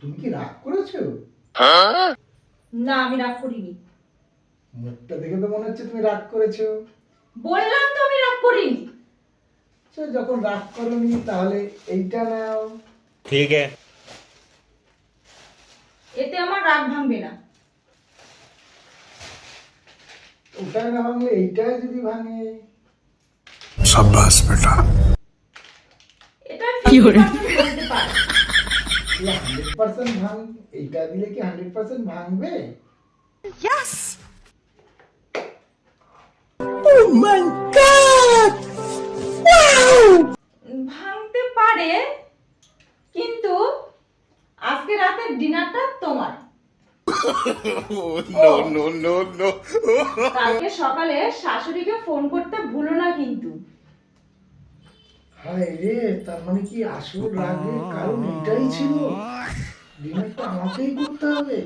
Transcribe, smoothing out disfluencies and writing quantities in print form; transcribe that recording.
তুমি কি রাগ করেছো? না, আমি রাগ করিনি। মুখটা দেখে তো মনে হচ্ছে তুমি রাগ করেছো। বললাম তো আমি রাগ করিনি। যখন রাগ করোনি তাহলে এইটা নাও। ठीक है। এতে আমার রাগ ভাঙবে না। ওটা না ভাঙলে এইটাই যদি ভাঙে। शाबाश बेटा। এটা 50% ভাঙতে পারে। 100% ভাঙ, এইটা দিলে কি 100% ভাঙবে? ভাঙতে পারে, কিন্তু আজকে রাতের ডিনারটা তোমার। No no no no। কালকে সকালে শাশুড়িকে ফোন করতে ভুলো না কিন্তু। হায় রে, তার মানে কি আসল রাগের কারণ এইটাই ছিল? ডিনারটা আমাকেই করতে হবে?